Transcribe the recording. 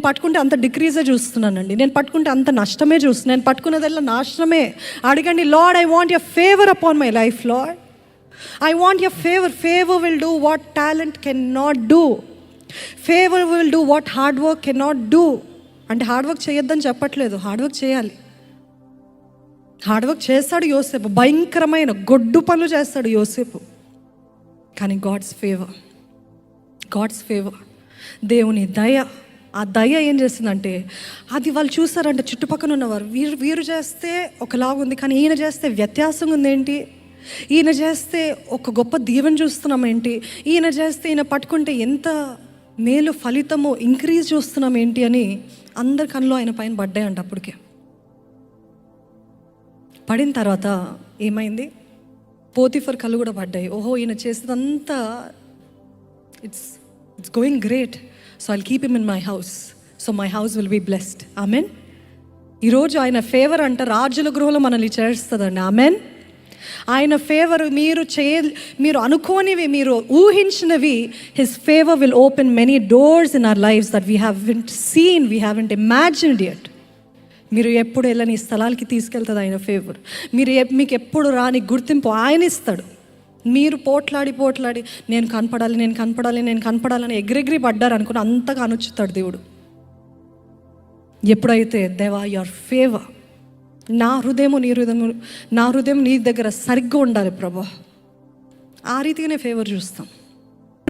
పట్టుకుంటే అంత డిక్రీజే చూస్తున్నానండి, నేను పట్టుకుంటే అంత నష్టమే చూస్తున్నాను, నేను పట్టుకున్నదల్లా నాశనమే. అడగండి, lord I want your favour upon my life lord, I want your favour. Favour will do what talent can not do. Favour will do what hard work can not do. అంటే హార్డ్ వర్క్ చేయొద్దని చెప్పట్లేదు, hard work చేయాలి. Hard work చేస్తాడు యోసేపు, భయంకరమైన గొడ్డు పనులు చేస్తాడు యోసేపు. కానీ గాడ్స్ ఫేవర్, దేవుని దయ, ఆ దయ ఏం చేస్తుందంటే, అది వాళ్ళు చూసారంటే చుట్టుపక్కల ఉన్నవారు, వీరు చేస్తే ఒకలాగా ఉంది, కానీ ఈయన చేస్తే వ్యత్యాసం ఉందేంటి, ఈయన చేస్తే ఒక గొప్ప దీవెన చూస్తున్నాం ఏంటి, ఈయన చేస్తే ఈయన పట్టుకుంటే ఎంత మేలు ఫలితము ఇంక్రీజ్ చూస్తున్నాం ఏంటి అని అందరి కళ్ళు ఆయన పైన పడ్డాయంట. అప్పటికే పడిన తర్వాత ఏమైంది, పోతిఫర్ కళ్ళు కూడా పడ్డాయి. ఓహో, ఈయన చేసేదంతా it's going great, so I'll keep him in my house, so my house will be blessed. Amen. ఈరోజు ఆయన ఫేవర్ అంట రాజుల గృహంలో మనల్ని చేస్తుందండి. ఆమెన్. ఆయన ఫేవర్ మీరు అనుకోనివి, మీరు ఊహించినవి, his favour will open many doors in our lives that we haven't seen, we haven't imagined yet. మీరు ఎప్పుడు వెళ్ళని స్థలాలకి తీసుకెళ్తుంది ఆయన ఫేవర్. మీకు ఎప్పుడు రాని గుర్తింపు ఆయన ఇస్తాడు. మీరు పోట్లాడి నేను కనపడాలని ఎగిరెగిరి పడ్డారు అనుకుని అంతగా అనుచుతాడు దేవుడు. ఎప్పుడైతే దేవా యువర్ ఫేవర్, నా హృదయం నీ దగ్గర సరిగ్గా ఉండాలి ప్రభా, ఆ రీతిగానే ఫేవర్ చూస్తాం.